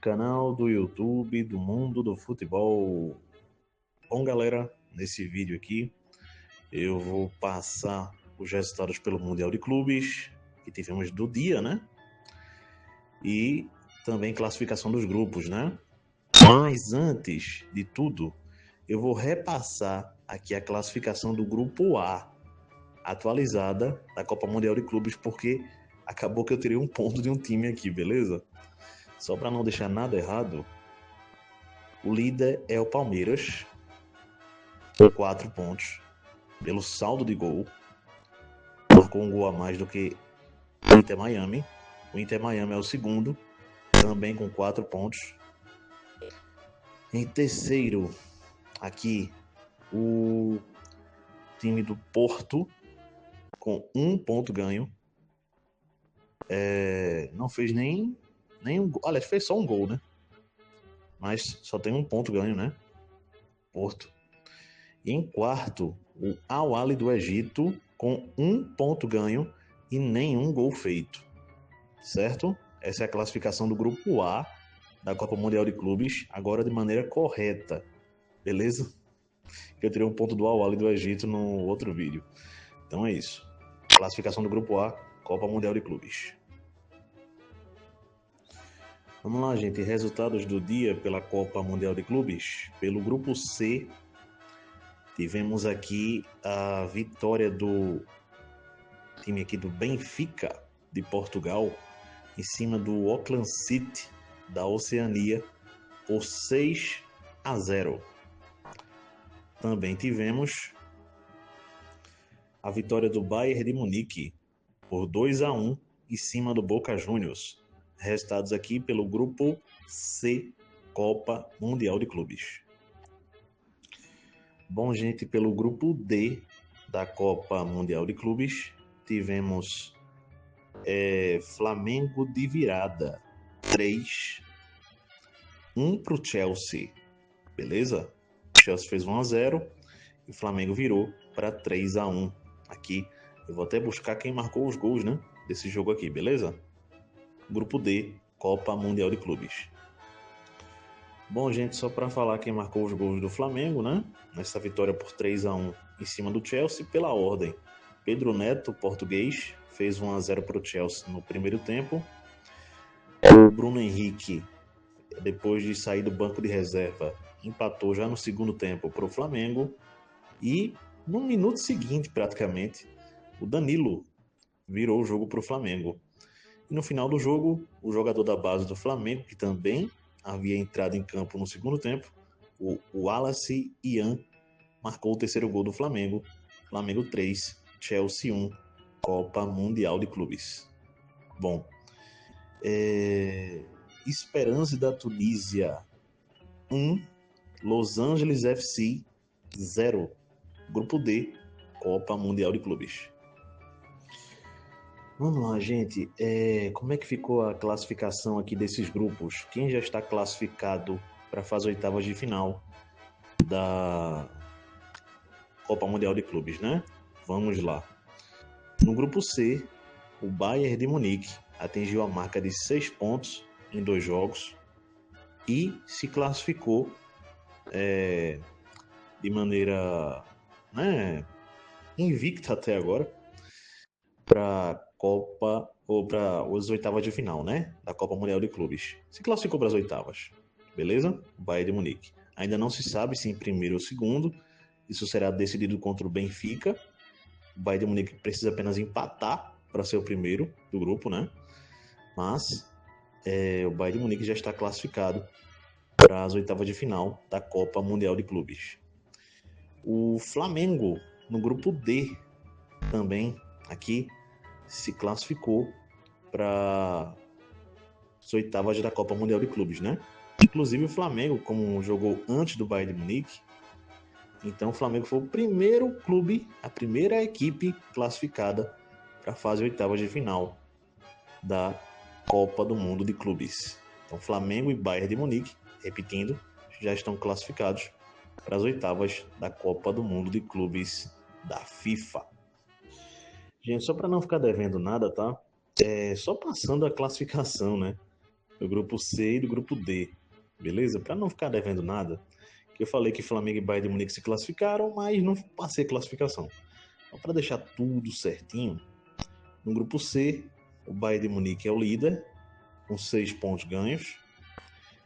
canal do YouTube do Mundo do Futebol. Bom, galera, nesse vídeo aqui eu vou passar os resultados pelo Mundial de Clubes que tivemos do dia, né? E também classificação dos grupos, né? Mas antes de tudo, eu vou repassar aqui a classificação do grupo A atualizada da Copa Mundial de Clubes, porque acabou que eu tirei um ponto de um time aqui, beleza? Só para não deixar nada errado, o líder é o Palmeiras, com 4 pontos, pelo saldo de gol. Marcou um gol a mais do que o Inter Miami. O Inter Miami é o segundo, também com 4 pontos. Em terceiro, aqui, o time do Porto, com 1 ponto ganho. Não fez nem um gol. Aliás, fez só um gol, né? Mas só tem 1 ponto ganho, né? Porto. E em quarto, o Al Ahly do Egito, com 1 ponto ganho e nenhum gol feito. Certo? Essa é a classificação do grupo A da Copa Mundial de Clubes, agora de maneira correta. Beleza? Eu tirei um ponto do Al Ahly do Egito no outro vídeo. Então é isso. Classificação do grupo A, Copa Mundial de Clubes. Vamos lá, gente. Resultados do dia pela Copa Mundial de Clubes. Pelo grupo C, tivemos aqui a vitória do time aqui do Benfica, de Portugal, em cima do Auckland City, da Oceania, por 6-0. Também tivemos a vitória do Bayern de Munique, por 2-1, em cima do Boca Juniors. Resultados aqui pelo grupo C, Copa Mundial de Clubes. Bom, gente, pelo grupo D da Copa Mundial de Clubes, tivemos Flamengo de virada, 3-1 para o Chelsea, beleza? O Chelsea fez 1-0 e o Flamengo virou para 3-1. Aqui, eu vou até buscar quem marcou os gols, né, desse jogo aqui, beleza? Grupo D, Copa Mundial de Clubes. Bom, gente, só para falar quem marcou os gols do Flamengo, né? Nessa vitória por 3-1 em cima do Chelsea, pela ordem. Pedro Neto, português, fez 1-0 para o Chelsea no primeiro tempo. O Bruno Henrique, depois de sair do banco de reserva, empatou já no segundo tempo para o Flamengo. E no minuto seguinte, praticamente, o Danilo virou o jogo para o Flamengo. E no final do jogo, o jogador da base do Flamengo, que também havia entrado em campo no segundo tempo, o Wallace Ian, marcou o terceiro gol do Flamengo. Flamengo 3, Chelsea 1, Copa Mundial de Clubes. Bom, Esperance da Tunísia 1, Los Angeles FC 0. Grupo D, Copa Mundial de Clubes. Vamos lá, gente. Como é que ficou a classificação aqui desses grupos? Quem já está classificado para fazer oitavas de final da Copa Mundial de Clubes, né? Vamos lá. No grupo C, o Bayern de Munique atingiu a marca de 6 pontos em 2 jogos e se classificou de maneira, né, invicta até agora para Copa ou para as oitavas de final, né, da Copa Mundial de Clubes. Se classificou para as oitavas, beleza? O Bayern de Munique. Ainda não se sabe se em primeiro ou segundo. Isso será decidido contra o Benfica. O Bayern de Munique precisa apenas empatar para ser o primeiro do grupo, né? Mas o Bayern de Munique já está classificado para as oitavas de final da Copa Mundial de Clubes. O Flamengo, no grupo D, também aqui se classificou para as oitavas da Copa Mundial de Clubes, né? Inclusive o Flamengo, como jogou antes do Bayern de Munique, então o Flamengo foi o primeiro clube, a primeira equipe classificada para a fase oitavas de final da Copa do Mundo de Clubes. Então Flamengo e Bayern de Munique, repetindo, já estão classificados para as oitavas da Copa do Mundo de Clubes da FIFA. Gente, só para não ficar devendo nada, tá? Só passando a classificação, né? do grupo C e do grupo D, beleza? Para não ficar devendo nada, que eu falei que Flamengo e Bayern de Munique se classificaram, mas não passei classificação. Então, para deixar tudo certinho, no grupo C, o Bayern de Munique é o líder, com 6 pontos ganhos.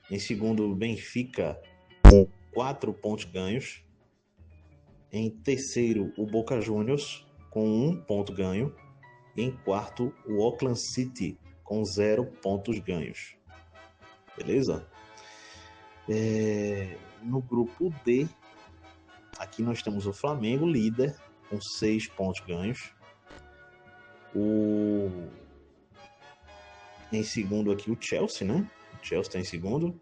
Em segundo, o Benfica, com 4 pontos ganhos. Em terceiro, o Boca Juniors, com 1 ponto ganho. E em quarto, o Auckland City, com 0 pontos ganhos. Beleza? No grupo D, aqui nós temos o Flamengo, líder, com 6 pontos ganhos. Em segundo aqui o Chelsea, né? O Chelsea está em segundo,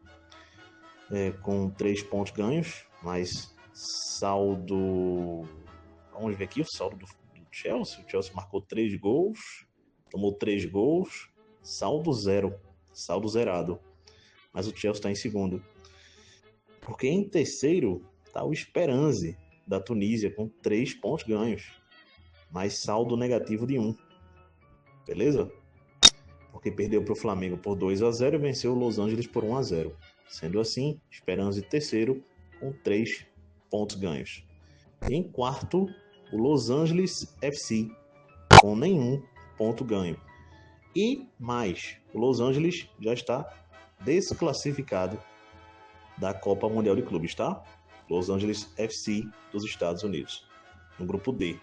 com 3 pontos ganhos, mas saldo... Vamos ver aqui o saldo do Chelsea. O Chelsea marcou 3 gols, tomou 3 gols, saldo zerado. Mas o Chelsea está em segundo. Porque em terceiro está o Esperance, da Tunísia, com 3 pontos ganhos, mas saldo negativo de 1. Beleza? Porque perdeu para o Flamengo por 2-0 e venceu o Los Angeles por 1-0. Sendo assim, Esperance terceiro com 3 pontos ganhos. E em quarto, o Los Angeles FC, com nenhum ponto ganho. E mais, o Los Angeles já está desclassificado da Copa Mundial de Clubes, tá? Los Angeles FC dos Estados Unidos, no grupo D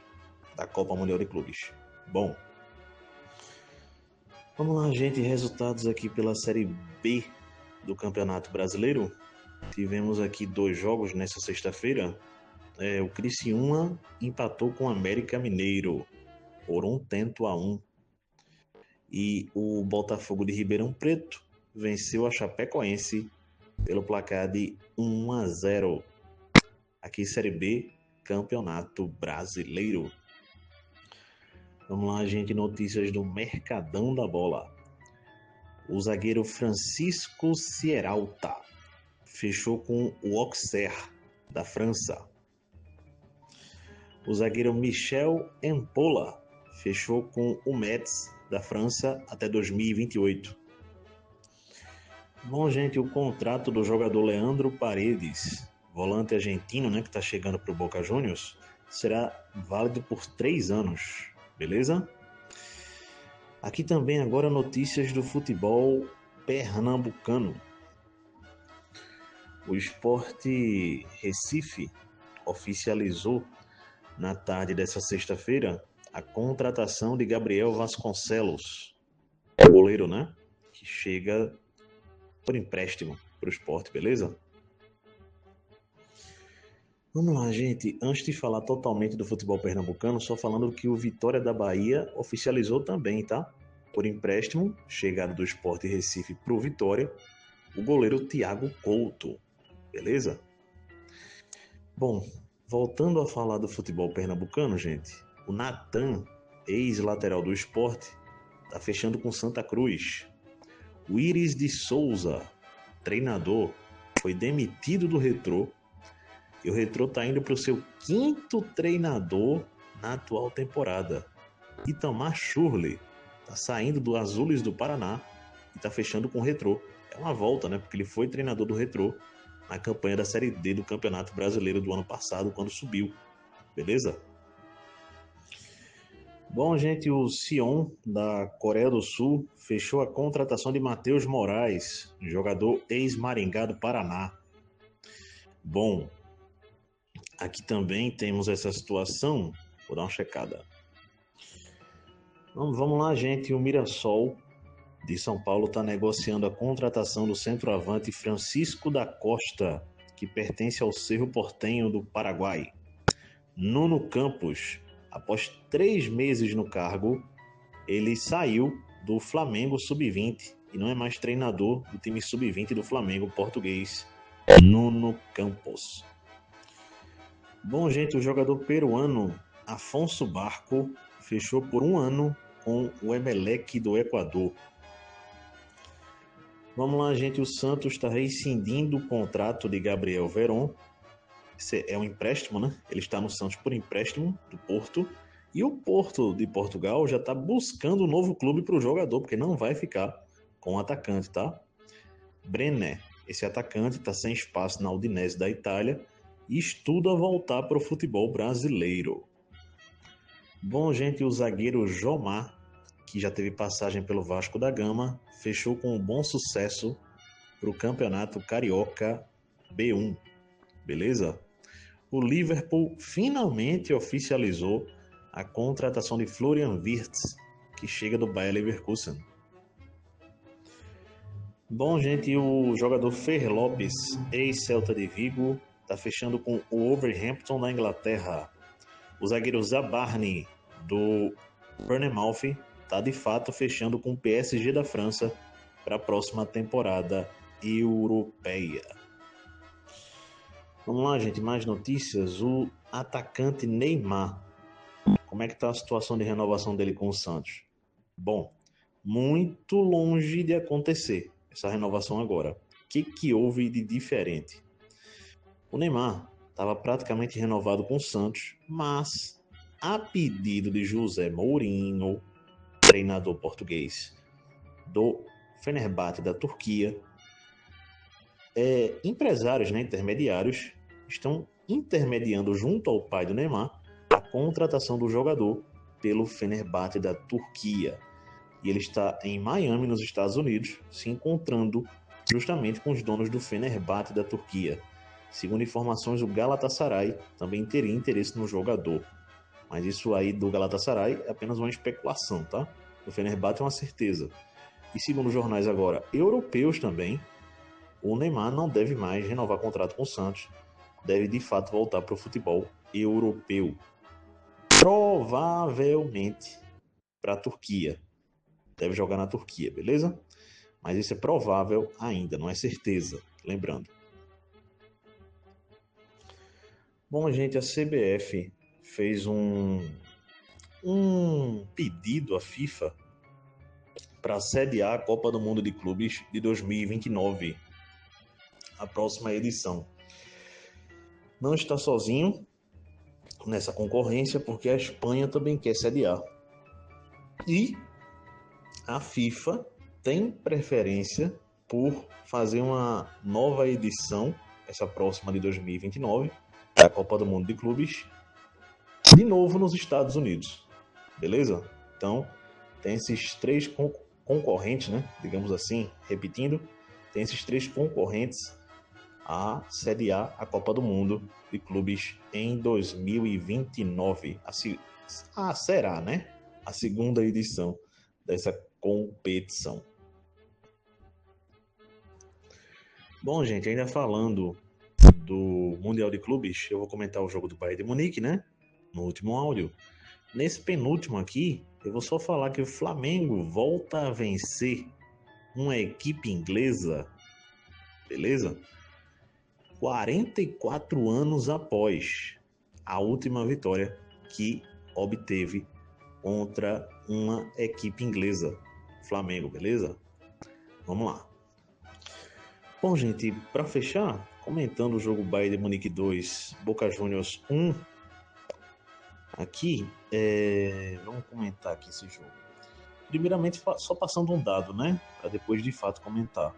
da Copa Mundial de Clubes. Bom, vamos lá, gente. Resultados aqui pela Série B do Campeonato Brasileiro. Tivemos aqui 2 jogos nessa sexta-feira. O Criciúma empatou com o América Mineiro por 1-1. E o Botafogo de Ribeirão Preto venceu a Chapecoense pelo placar de 1-0. Aqui Série B, Campeonato Brasileiro. Vamos lá, gente. Notícias do Mercadão da Bola. O zagueiro Francisco Sierralta fechou com o Auxerre, da França. O zagueiro Michel Empola fechou com o Metz, da França, até 2028. Bom, gente, o contrato do jogador Leandro Paredes, volante argentino, né, que está chegando para o Boca Juniors, será válido por 3 anos, beleza? Aqui também agora notícias do futebol pernambucano. O Sport Recife oficializou na tarde dessa sexta-feira a contratação de Gabriel Vasconcelos, o goleiro, né? Que chega por empréstimo para o Sport, beleza? Vamos lá, gente. Antes de falar totalmente do futebol pernambucano, só falando que o Vitória da Bahia oficializou também, tá? Por empréstimo, chegada do Sport Recife para o Vitória, o goleiro Thiago Couto, beleza? Bom, voltando a falar do futebol pernambucano, gente, o Natan, ex-lateral do Sport, tá fechando com Santa Cruz. O Iris de Souza, treinador, foi demitido do Retrô e o Retrô tá indo para o seu 5º treinador na atual temporada. Itamar Schurrle tá saindo do Azules do Paraná e tá fechando com o Retrô. É uma volta, né? Porque ele foi treinador do Retrô na campanha da Série D do Campeonato Brasileiro do ano passado, quando subiu. Beleza? Bom, gente, o Sion, da Coreia do Sul, fechou a contratação de Matheus Moraes, jogador ex-Maringá do Paraná. Bom, aqui também temos essa situação. Vou dar uma checada. Vamos lá, gente. O Mirassol de São Paulo está negociando a contratação do centroavante Francisco da Costa, que pertence ao Cerro Porteño do Paraguai. Nuno Campos, após 3 meses no cargo, ele saiu do Flamengo Sub-20 e não é mais treinador do time Sub-20 do Flamengo português. Nuno Campos. Bom, gente, o jogador peruano Afonso Barco fechou por 1 ano com o Emelec do Equador. Vamos lá, gente, o Santos está rescindindo o contrato de Gabriel Veron. Esse é um empréstimo, né? Ele está no Santos por empréstimo do Porto. E o Porto de Portugal já está buscando um novo clube para o jogador, porque não vai ficar com o atacante, tá? Brenner, esse atacante, está sem espaço na Udinese da Itália e estuda voltar para o futebol brasileiro. Bom, gente, o zagueiro Jomar, que já teve passagem pelo Vasco da Gama, fechou com um bom sucesso para o Campeonato Carioca B1, beleza? O Liverpool finalmente oficializou a contratação de Florian Wirtz, que chega do Bayer Leverkusen. Bom, gente, o jogador Fer Lopes, ex-Celta de Vigo, está fechando com o Wolverhampton na Inglaterra. O zagueiro Zabarni, do Bournemouth, está de fato fechando com o PSG da França para a próxima temporada europeia. Vamos lá, gente, mais notícias. O atacante Neymar, como é que está a situação de renovação dele com o Santos? Bom, muito longe de acontecer essa renovação agora. O que houve de diferente? O Neymar estava praticamente renovado com o Santos, mas a pedido de José Mourinho, treinador português do Fenerbahçe da Turquia, empresários, intermediários, estão intermediando junto ao pai do Neymar a contratação do jogador pelo Fenerbahçe da Turquia. E ele está em Miami, nos Estados Unidos, se encontrando justamente com os donos do Fenerbahçe da Turquia. Segundo informações, o Galatasaray também teria interesse no jogador. Mas isso aí do Galatasaray é apenas uma especulação, tá? O Fenerbahçe é uma certeza. E segundo jornais agora europeus também, o Neymar não deve mais renovar contrato com o Santos. Deve de fato voltar para o futebol europeu. Provavelmente para a Turquia. Deve jogar na Turquia, beleza? Mas isso é provável ainda, não é certeza. Lembrando. Bom, gente, a CBF fez um pedido à FIFA para sediar a Copa do Mundo de Clubes de 2029, a próxima edição. Não está sozinho nessa concorrência, porque a Espanha também quer sediar. E a FIFA tem preferência por fazer uma nova edição, essa próxima de 2029, da Copa do Mundo de Clubes, de novo nos Estados Unidos. Beleza? Então, tem esses três concorrentes, né? Digamos assim, repetindo, tem esses três concorrentes a sediar a Copa do Mundo de Clubes em 2029. Será, né? A segunda edição dessa competição. Bom, gente, ainda falando do Mundial de Clubes, eu vou comentar o jogo do Bayern de Munique, né? No último áudio. Nesse penúltimo aqui, eu vou só falar que o Flamengo volta a vencer uma equipe inglesa, beleza? 44 anos após a última vitória que obteve contra uma equipe inglesa, Flamengo, beleza? Vamos lá. Bom, gente, para fechar, comentando o jogo Bayern de Munique 2, Boca Juniors 1, aqui, vamos comentar aqui esse jogo. Primeiramente, só passando um dado, né? Para depois de fato comentar.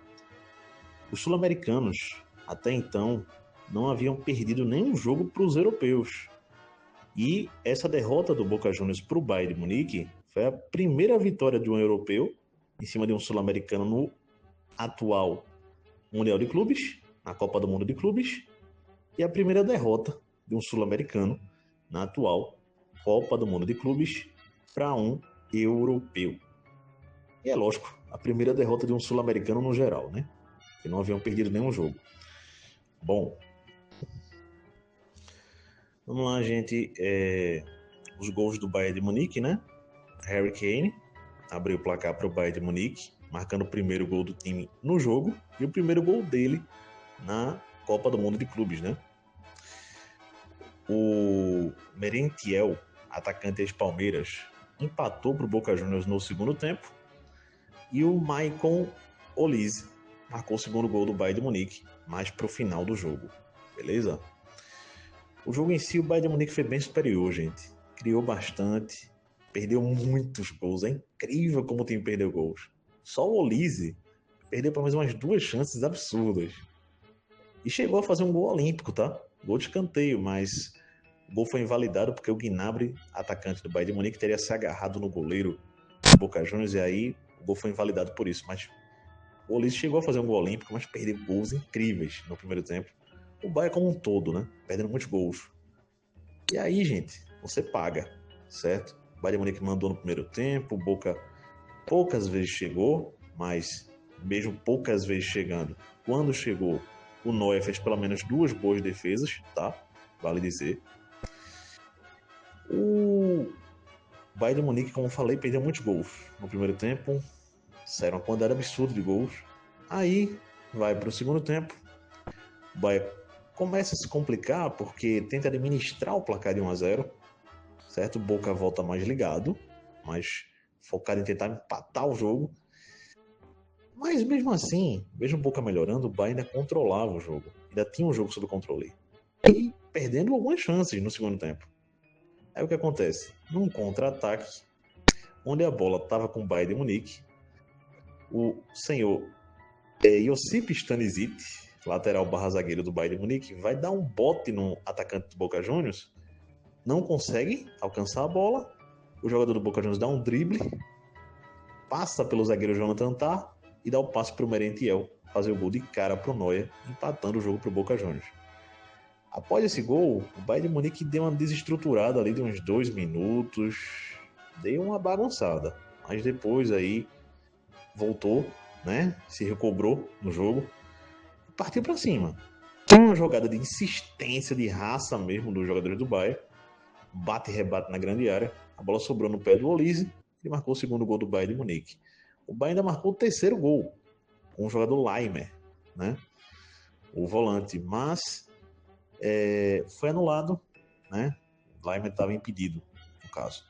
Os sul-americanos, até então, não haviam perdido nenhum jogo para os europeus. E essa derrota do Boca Juniors para o Bayern de Munique foi a primeira vitória de um europeu em cima de um sul-americano no atual Mundial de Clubes, na Copa do Mundo de Clubes, e a primeira derrota de um sul-americano na atual Copa do Mundo de Clubes para um europeu. E é lógico, a primeira derrota de um sul-americano no geral, né? Que não haviam perdido nenhum jogo. Bom, vamos lá, gente. Os gols do Bayern de Munique, né? Harry Kane abriu o placar para o Bayern de Munique, marcando o primeiro gol do time no jogo e o primeiro gol dele na Copa do Mundo de Clubes, né? O Merentiel, atacante ex-Palmeiras, empatou para o Boca Juniors no segundo tempo e o Maicon Olise marcou o segundo gol do Bayern de Munique, mais para o final do jogo, beleza? O jogo em si, o Bayern de Munique foi bem superior, gente. Criou bastante, perdeu muitos gols. É incrível como o time perdeu gols. Só o Olise perdeu pelo menos umas 2 chances absurdas. E chegou a fazer um gol olímpico, tá? Gol de escanteio, mas o gol foi invalidado porque o Gnabry, atacante do Bayern de Munique, teria se agarrado no goleiro do Boca Juniors e aí o gol foi invalidado por isso. Mas o Olise chegou a fazer um gol olímpico, mas perdeu gols incríveis no primeiro tempo. O Bayern como um todo, né? Perdendo muitos gols. E aí, gente, você paga, certo? O Bayern de Munique mandou no primeiro tempo, o Boca poucas vezes chegou, mas mesmo poucas vezes chegando, quando chegou, o Neuer fez pelo menos 2 boas defesas, tá? Vale dizer. O Bayern de Munique, como eu falei, perdeu muitos gols. No primeiro tempo, saíram uma quantidade absurda de gols. Aí, vai para o segundo tempo, o Bayern começa a se complicar porque tenta administrar o placar de 1-0, certo? O Boca volta mais ligado, mais focado em tentar empatar o jogo. Mas mesmo assim, mesmo o Boca melhorando, o Bayern ainda controlava o jogo. Ainda tinha um jogo sob controle. E perdendo algumas chances no segundo tempo. Aí o que acontece? Num contra-ataque, onde a bola estava com o Bayern de Munique, o senhor Josip Stanisic, lateral barra zagueiro do Bayern de Munique, vai dar um bote no atacante do Boca Juniors, não consegue alcançar a bola, o jogador do Boca Juniors dá um drible, passa pelo zagueiro Jonathan Tah e dá o passe para o Merentiel fazer o gol de cara para o Neuer, empatando o jogo para o Boca Juniors. Após esse gol, o Bayern de Munique deu uma desestruturada ali de uns 2 minutos, deu uma bagunçada, mas depois aí voltou, né? Se recobrou no jogo e partiu para cima. Tem uma jogada de insistência, de raça mesmo dos jogadores do Bayern, bate e rebate na grande área, a bola sobrou no pé do Olise e marcou o segundo gol do Bayern de Munique. O Bayern ainda marcou o terceiro gol com o jogador Laimer, né? O volante, mas foi anulado, né? O Laimer estava impedido, no caso.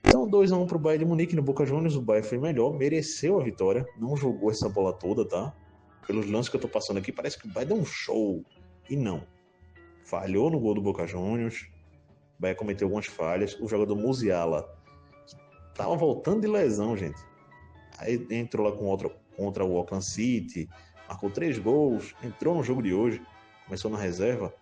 Então 2-1 para o Bayern de Munique no Boca Juniors. O Bayern foi melhor, mereceu a vitória, não jogou essa bola toda, tá? Pelos lances que eu tô passando aqui, parece que o Bayern deu um show. E não. Falhou no gol do Boca Juniors. O Bayern cometeu algumas falhas. O jogador Musiala tava voltando de lesão, gente. Aí entrou lá contra o Auckland City, marcou 3 gols, entrou no jogo de hoje, começou na reserva.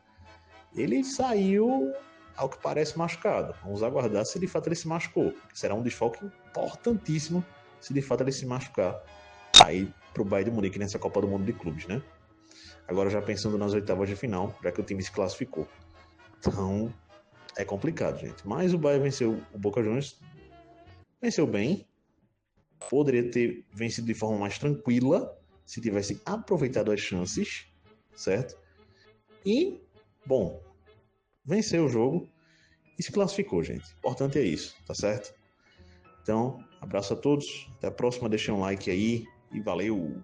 Ele saiu, ao que parece, machucado. Vamos aguardar se de fato ele se machucou. Será um desfalque importantíssimo se de fato ele se machucar. Aí pro Bayern de Munique nessa Copa do Mundo de Clubes, né? Agora já pensando nas oitavas de final, já que o time se classificou. Então, é complicado, gente. Mas o Bayern venceu o Boca Juniors. Venceu bem. Poderia ter vencido de forma mais tranquila se tivesse aproveitado as chances, certo? E, bom, venceu o jogo e se classificou, gente. O importante é isso, tá certo? Então, abraço a todos. Até a próxima. Deixem um like aí e valeu!